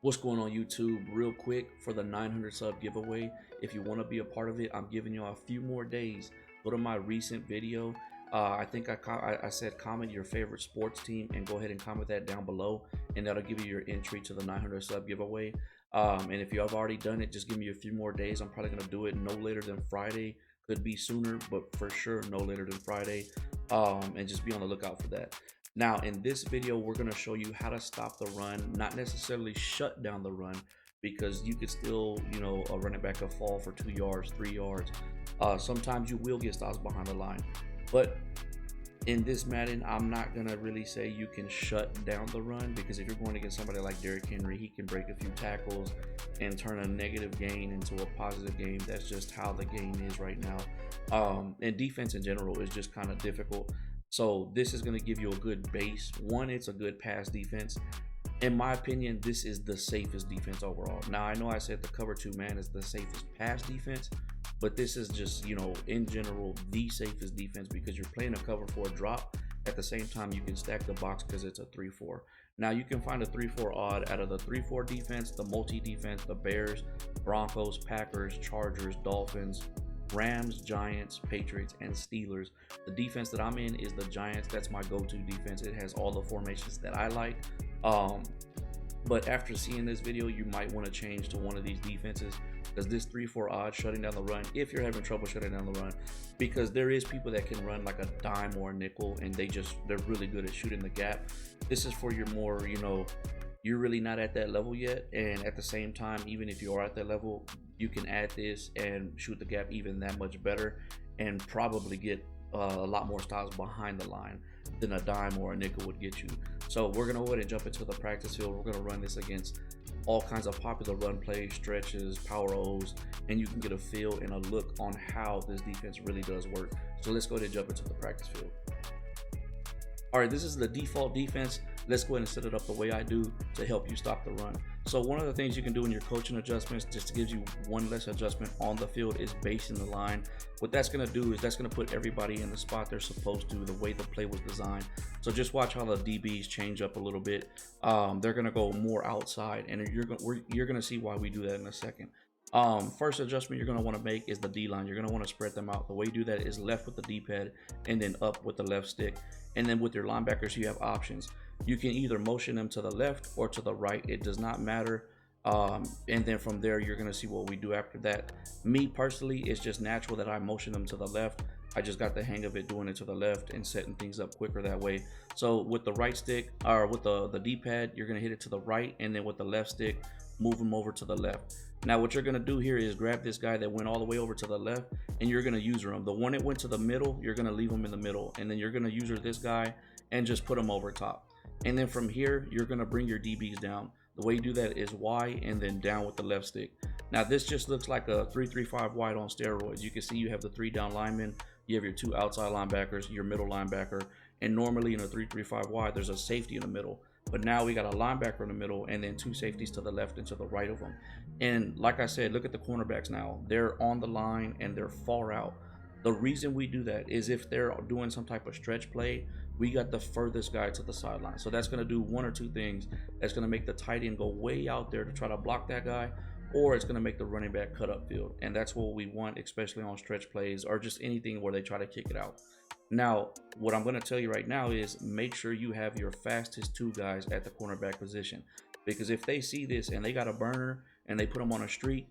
What's going on YouTube? Real quick, for the 900 sub giveaway, if you want to be a part of it, I'm giving you a few more days. Go to my recent video. I think I said comment your favorite sports team and go ahead and comment that down below, and that'll give you your entry to the 900 sub giveaway. And if you have already done it, just give me a few more days. I'm probably gonna do it no later than Friday. Could be sooner, but for sure no later than Friday. And just be on the lookout for that. Now, in this video, we're going to show you how to stop the run, not necessarily shut down the run, because you could still, a running back could fall for 2 yards, 3 yards. Sometimes you will get stops behind the line. But in this Madden, I'm not going to really say you can shut down the run, because if you're going against somebody like Derrick Henry, he can break a few tackles and turn a negative gain into a positive game. That's just how the game is right now. And defense in general is just kind of difficult. So this is going to give you a good base. One, it's a good pass defense. In my opinion, this is the safest defense overall. Now, I know I said the cover 2 man is the safest pass defense, but this is just, in general, the safest defense, because you're playing a cover 4 drop. At the same time, you can stack the box because it's a 3-4. Now, you can find a 3-4 odd out of the 3-4 defense, the multi defense, the Bears, Broncos, Packers, Chargers, Dolphins, Rams, Giants, Patriots, and Steelers. The defense that I'm in is the Giants. That's my go-to defense. It has all the formations that I like. But after seeing this video, you might want to change to one of these defenses, because this 3-4 odd shutting down the run, if you're having trouble shutting down the run, because there is people that can run like a dime or a nickel, and they're really good at shooting the gap. This is for your more, you're really not at that level yet, and at the same time, even if you are at that level, you can add this and shoot the gap even that much better, and probably get a lot more stops behind the line than a dime or a nickel would get you. So we're gonna go ahead and jump into the practice field. We're gonna run this against all kinds of popular run plays, stretches, power O's, and you can get a feel and a look on how this defense really does work. So let's go ahead and jump into the practice field. All right, this is the default defense. Let's go ahead and set it up the way I do to help you stop the run. So one of the things you can do in your coaching adjustments, just to give you one less adjustment on the field, is basing the line. What that's going to do is that's going to put everybody in the spot they're supposed to, the way the play was designed. So just watch how the DBs change up a little bit. They're going to go more outside, and you're going to see why we do that in a second. First adjustment you're going to want to make is the D-line. You're going to want to spread them out. The way you do that is left with the D-pad and then up with the left stick. And then with your linebackers, you have options. You can either motion them to the left or to the right. It does not matter. And then from there, you're going to see what we do after that. Me personally, it's just natural that I motion them to the left. I just got the hang of it doing it to the left and setting things up quicker that way. So with the right stick, or with the D-pad, you're going to hit it to the right, and then with the left stick, move them over to the left. Now what you're going to do here is grab this guy that went all the way over to the left, and you're going to user him. The one that went to the middle, you're going to leave him in the middle, and then you're going to user this guy and just put him over top. And then from here, you're going to bring your DBs down. The way you do that is Y and then down with the left stick. Now this just looks like a 3-3-5 wide on steroids. You can see you have the 3 down linemen, you have your 2 outside linebackers, your middle linebacker, and normally in a 3-3-5 wide, there's a safety in the middle. But now we got a linebacker in the middle and then 2 safeties to the left and to the right of them. And like I said, look at the cornerbacks now. They're on the line and they're far out. The reason we do that is if they're doing some type of stretch play, we got the furthest guy to the sideline. So that's going to do one or two things. That's going to make the tight end go way out there to try to block that guy, or it's going to make the running back cut up field. And that's what we want, especially on stretch plays or just anything where they try to kick it out. Now, what I'm going to tell you right now is make sure you have your fastest 2 guys at the cornerback position, because if they see this and they got a burner and they put them on a streak,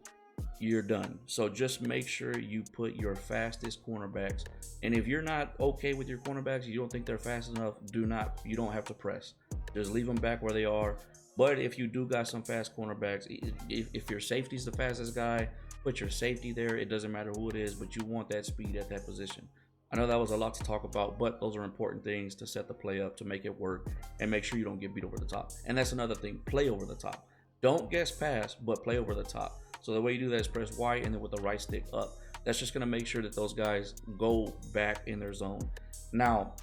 you're done. So just make sure you put your fastest cornerbacks. And if you're not okay with your cornerbacks, you don't think they're fast enough, you don't have to press. Just leave them back where they are. But if you do got some fast cornerbacks, if your safety's the fastest guy, put your safety there. It doesn't matter who it is, but you want that speed at that position. I know that was a lot to talk about, but those are important things to set the play up to make it work and make sure you don't get beat over the top. And that's another thing, play over the top. Don't guess pass, but play over the top. So the way you do that is press Y and then with the right stick up. That's just going to make sure that those guys go back in their zone. Now,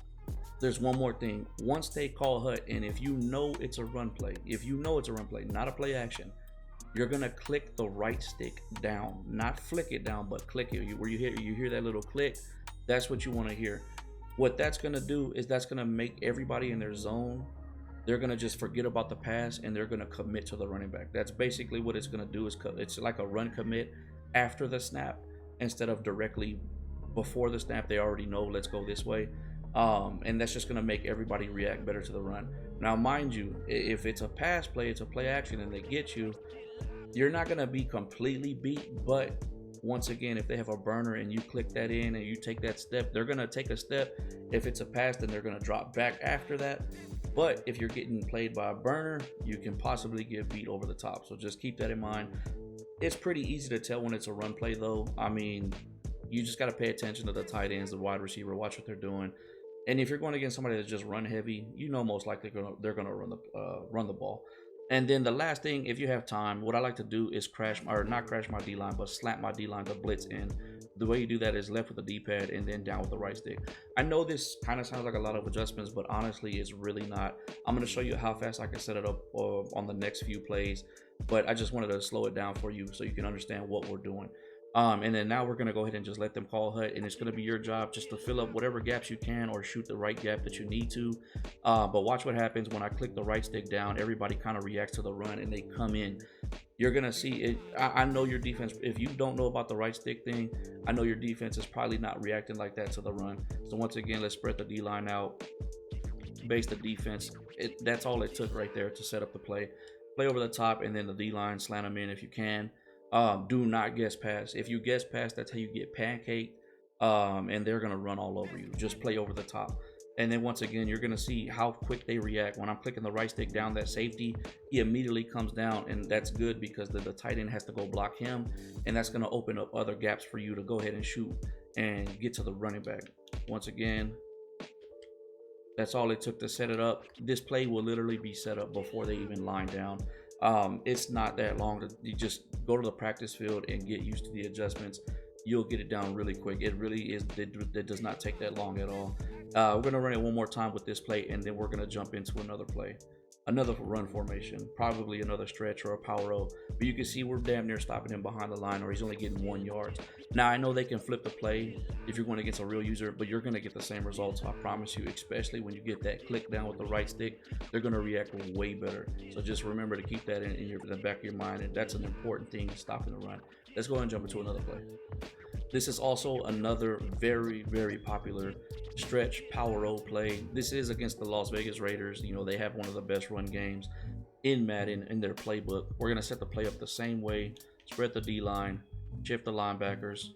there's one more thing. Once they call HUT, and if you know it's a run play, not a play action, you're going to click the right stick down. Not flick it down, but click it. Where you hear that little click, that's what you want to hear. What that's going to do is that's going to make everybody in their zone they're going to just forget about the pass and they're going to commit to the running back. That's basically what it's going to do. It's like a run commit after the snap instead of directly before the snap. They already know, let's go this way. And that's just going to make everybody react better to the run. Now, mind you, if it's a pass play, it's a play action and they get you, you're not going to be completely beat. But once again, if they have a burner and you click that in and you take that step, they're going to take a step. If it's a pass, then they're going to drop back after that. But if you're getting played by a burner, you can possibly get beat over the top. So just keep that in mind. It's pretty easy to tell when it's a run play, though. I mean, you just got to pay attention to the tight ends, the wide receiver, watch what they're doing. And if you're going against somebody that's just run heavy, you know most likely they're going to run the ball. And then the last thing, if you have time, what I like to do is not crash my D-line, but slant my D-line to blitz in. The way you do that is left with the D-pad and then down with the right stick. I know this kind of sounds like a lot of adjustments, but honestly, it's really not. I'm going to show you how fast I can set it up on the next few plays, but I just wanted to slow it down for you so you can understand what we're doing. And then now we're going to go ahead and just let them call hut, and it's going to be your job just to fill up whatever gaps you can or shoot the right gap that you need to. But watch what happens when I click the right stick down. Everybody kind of reacts to the run and they come in. You're going to see it. I know your defense, if you don't know about the right stick thing, I know your defense is probably not reacting like that to the run. So once again, let's spread the D-line out, base the defense. That's all it took right there to set up the play. Play over the top and then the D-line, slant them in if you can. Do not guess pass. If you guess pass, that's how you get pancaked, and they're gonna run all over you. Just play over the top, and then once again, you're gonna see how quick they react. When I'm clicking the right stick down, that safety, he immediately comes down, and that's good because the tight end has to go block him, and that's gonna open up other gaps for you to go ahead and shoot and get to the running back. Once again, that's all it took to set it up. This play will literally be set up before they even line down. It's not that long. You just go to the practice field and get used to the adjustments. You'll get it down really quick. It really is. It does not take that long at all. We're going to run it one more time with this play, and then we're going to jump into another play. Another run formation, probably another stretch or a power O. But you can see we're damn near stopping him behind the line, or he's only getting 1 yard. Now, I know they can flip the play if you're going against a real user, but you're going to get the same results, I promise you, especially when you get that click down with the right stick. They're going to react way better. So just remember to keep that in the back of your mind, and that's an important thing, stopping the run. Let's go ahead and jump into another play. This is also another very, very popular stretch power O play. This is against the Las Vegas Raiders. You know, they have one of the best run games in Madden in their playbook. We're going to set the play up the same way, spread the D-line, shift the linebackers.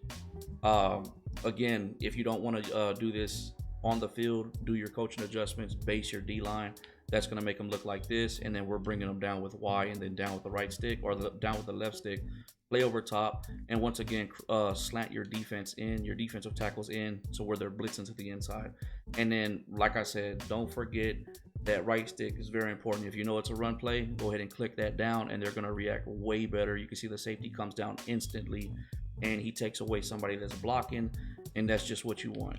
Again, if you don't want to do this on the field, do your coaching adjustments, base your D-line. That's going to make them look like this, and then we're bringing them down with Y and then down with the right stick, or down with the left stick. Play over top, and once again, slant your defense in, your defensive tackles in, so where they're blitzing to the inside. And then, like I said, don't forget that right stick is very important. If you know it's a run play, go ahead and click that down, and they're going to react way better. You can see the safety comes down instantly, and he takes away somebody that's blocking, and that's just what you want.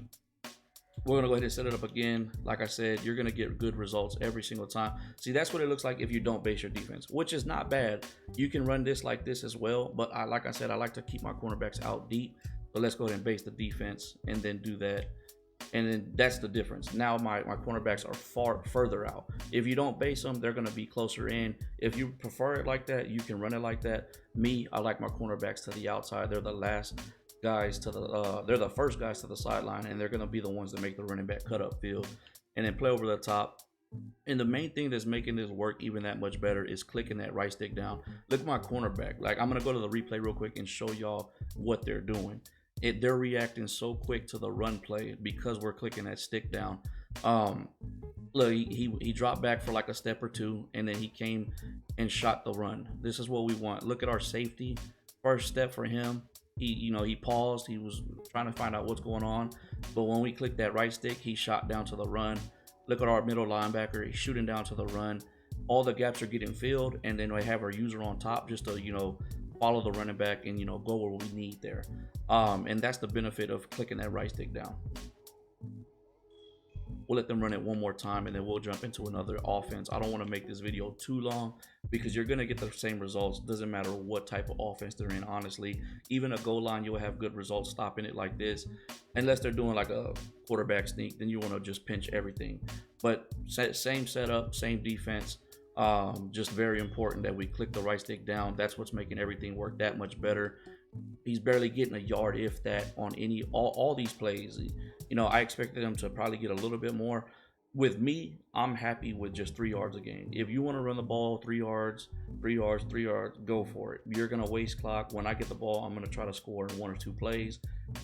We're going to go ahead and set it up again. Like I said, you're going to get good results every single time. See, that's what it looks like if you don't base your defense, which is not bad. You can run this like this as well, but like I said, I like to keep my cornerbacks out deep. So let's go ahead and base the defense and then do that. And then that's the difference. Now my cornerbacks are far further out. If you don't base them, they're going to be closer in. If you prefer it like that, you can run it like that. Me, I like my cornerbacks to the outside. They're the last guys to they're the first guys to the sideline, and they're going to be the ones that make the running back cut up field and then play over the top. And the main thing that's making this work even that much better is clicking that right stick down. Look at my cornerback. Like, I'm going to go to the replay real quick and show y'all what they're doing. They're reacting so quick to the run play because we're clicking that stick down. Look, he dropped back for like a step or two, and then he came and shot the run. This is what we want. Look at our safety. First step for him. He paused. He was trying to find out what's going on. But when we click that right stick, he shot down to the run. Look at our middle linebacker. He's shooting down to the run. All the gaps are getting filled, and then we have our user on top just to, follow the running back and, go where we need there. And that's the benefit of clicking that right stick down. We'll let them run it one more time, and then we'll jump into another offense. I don't want to make this video too long because you're going to get the same results. Doesn't matter what type of offense they're in, honestly. Even a goal line, you'll have good results stopping it like this. Unless they're doing like a quarterback sneak, then you want to just pinch everything. But same setup, same defense. Just very important that we click the right stick down. That's what's making everything work that much better. He's barely getting a yard, if that, on all these plays. You know, I expected him to probably get a little bit more. With me, I'm happy with just 3 yards a game. If you want to run the ball 3 yards, 3 yards, 3 yards, go for it. You're gonna waste clock. When I get the ball, I'm gonna try to score in 1 or 2 plays,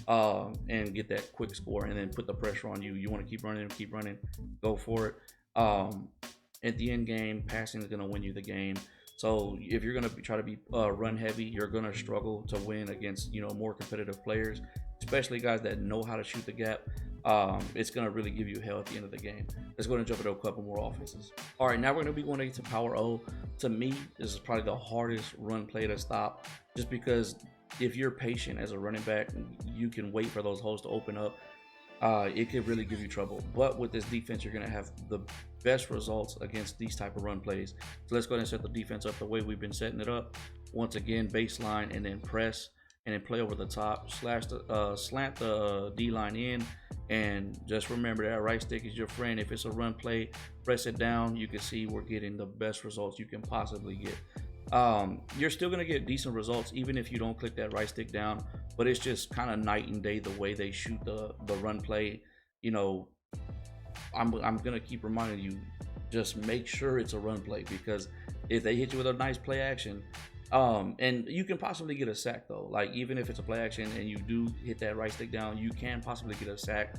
and get that quick score, and then put the pressure on you. You want to keep running, go for it. At the end game, passing is gonna win you the game. So if you're gonna try to be run heavy, you're gonna struggle to win against, you know, more competitive players, especially guys that know how to shoot the gap. It's gonna really give you hell at the end of the game. Let's go and jump into a couple more offenses. All right, now we're gonna be going into Power O. To me, this is probably the hardest run play to stop, just because if you're patient as a running back, you can wait for those holes to open up. It could really give you trouble. But with this defense, you're going to have the best results against these type of run plays. So let's go ahead and set the defense up the way we've been setting it up. Once again, baseline, and then press, and then play over the top, slant the D-line in, and just remember that right stick is your friend. If it's a run play, press it down. You can see we're getting the best results you can possibly get. You're still going to get decent results even if you don't click that right stick down, but it's just kind of night and day the way they shoot the run play. You know, I'm going to keep reminding you, just make sure it's a run play, because if they hit you with a nice play action, and you can possibly get a sack though. Like, even if it's a play action and you do hit that right stick down, you can possibly get a sack,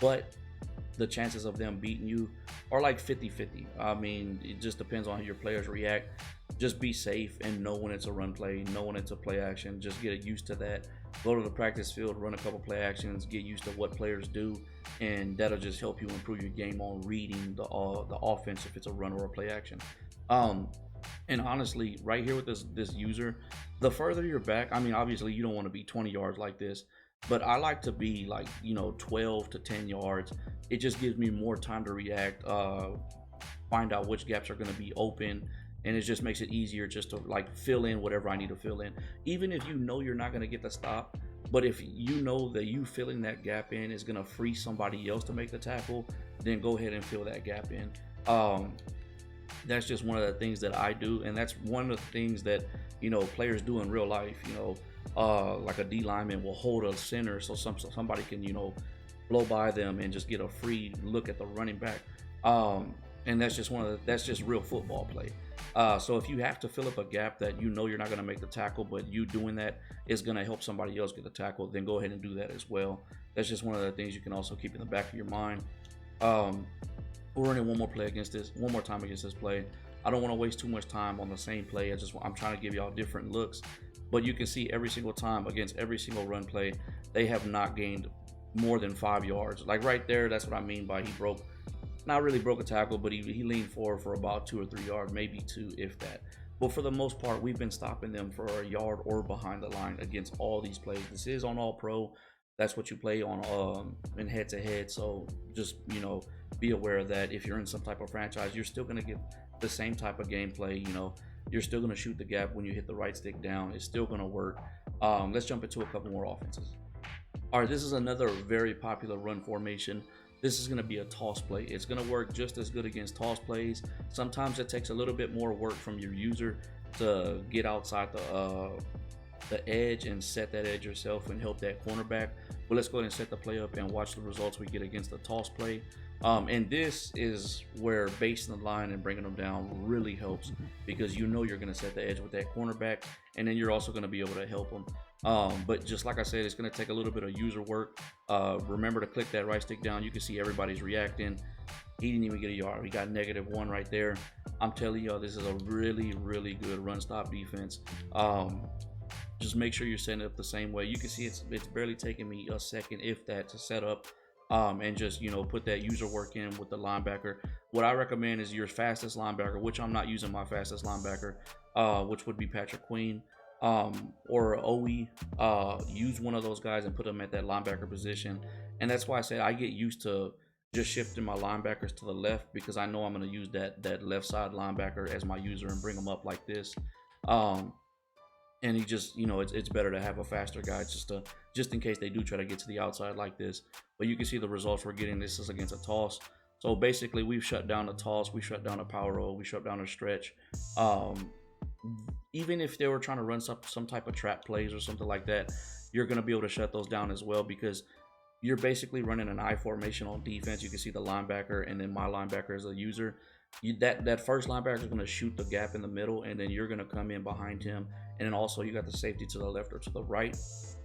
but the chances of them beating you are like 50-50. I mean, it just depends on how your players react. Just be safe and know when it's a run play, know when it's a play action. Just get used to that. Go to the practice field, run a couple play actions, get used to what players do, and that'll just help you improve your game on reading the offense if it's a run or a play action. And honestly, right here with this user, the further you're back, I mean, obviously you don't want to be 20 yards like this, but I like to be like, you know, 12 to 10 yards. It just gives me more time to react, find out which gaps are going to be open, and it just makes it easier just to like fill in whatever I need to fill in. Even if you know you're not going to get the stop, but if you know that you filling that gap in is going to free somebody else to make the tackle, then go ahead and fill that gap in. That's just one of the things that I do, and that's one of the things that, you know, players do in real life. You know, like a D lineman will hold a center so somebody can, you know, blow by them and just get a free look at the running back. And that's just that's just real football play. So if you have to fill up a gap that you know you're not going to make the tackle, but you doing that is going to help somebody else get the tackle, then go ahead and do that as well. That's just one of the things you can also keep in the back of your mind. We're running one more time against this play. I don't want to waste too much time on the same play. I'm trying to give y'all different looks, but you can see every single time against every single run play, they have not gained more than 5 yards. Like right there, that's what I mean by not really broke a tackle, but he leaned forward for about 2 or 3 yards, maybe 2 if that. But for the most part, we've been stopping them for a yard or behind the line against all these plays. This is on All Pro. That's what you play on in head to head. So just, you know, be aware of that. If you're in some type of franchise, you're still going to get the same type of gameplay. You know, you're still going to shoot the gap when you hit the right stick down. It's still going to work. Let's jump into a couple more offenses. All right, this is another very popular run formation. This is going to be a toss play. It's going to work just as good against toss plays. Sometimes it takes a little bit more work from your user to get outside the edge and set that edge yourself and help that cornerback. But let's go ahead and set the play up and watch the results we get against the toss play. And this is where basing the line and bringing them down really helps, because you know you're going to set the edge with that cornerback, and then you're also going to be able to help them. But just like I said, it's going to take a little bit of user work. Remember to click that right stick down. You can see everybody's reacting. He didn't even get a yard. We got -1 right there. I'm telling y'all, this is a really, really good run stop defense. Just make sure you're setting it up the same way. You can see it's barely taking me a second, if that, to set up. And just, you know, put that user work in with the linebacker. What I recommend is your fastest linebacker, which I'm not using my fastest linebacker, which would be Patrick Queen, or OE. Use one of those guys and put them at that linebacker position. And that's why I said I get used to just shifting my linebackers to the left because I know I'm going to use that left side linebacker as my user and bring them up like this. Um, and he just, it's better to have a faster guy just in case they do try to get to the outside like this. But you can see the results we're getting. This is against a toss. So basically, we've shut down a toss, we shut down a power roll, we shut down a stretch. Um, Even if they were trying to run some type of trap plays or something like that, you're going to be able to shut those down as well because you're basically running an I formation on defense. You can see the linebacker and then my linebacker as a user. That first linebacker is going to shoot the gap in the middle, and then you're going to come in behind him, and then also you got the safety to the left or to the right,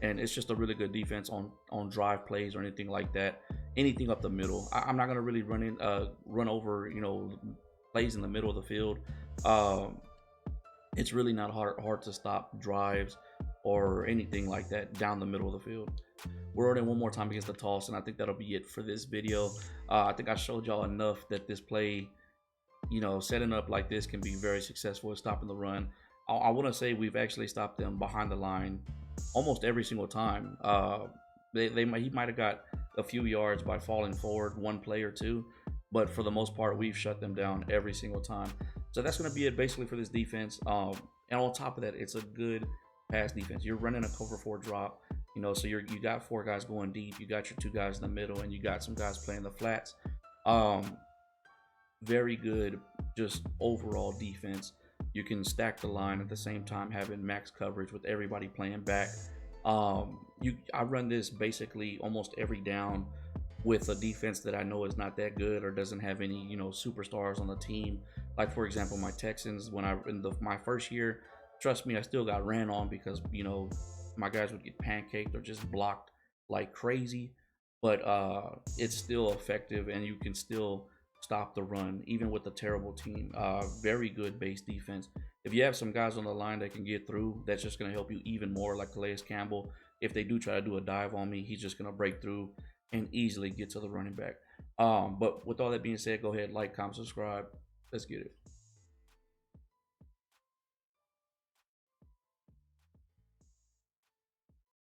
and it's just a really good defense on drive plays or anything like that. Anything up the middle, I'm not going to really run over plays in the middle of the field. Um, it's really not hard to stop drives or anything like that down the middle of the field. We're running one more time against the toss, and I think that'll be it for this video. I think I showed y'all enough that this play, setting up like this can be very successful at stopping the run. I want to say we've actually stopped them behind the line almost every single time. He might have got a few yards by falling forward one play or two, but for the most part, we've shut them down every single time. So that's going to be it basically for this defense. And on top of that, it's a good pass defense. You're running a cover 4 drop, so you got 4 guys going deep. You got your 2 guys in the middle, and you got some guys playing the flats. Very good, just overall defense. You can stack the line at the same time having max coverage with everybody playing back. I run this basically almost every down with a defense that I know is not that good or doesn't have any superstars on the team. Like for example, my Texans, when my first year, trust me, I still got ran on because my guys would get pancaked or just blocked like crazy. But it's still effective, and you can still stop the run even with a terrible team. Very good base defense. If you have some guys on the line that can get through, that's just going to help you even more, like Calais Campbell. If they do try to do a dive on me, he's just going to break through and easily get to the running back. But with all that being said, go ahead, like, comment, subscribe. Let's get it.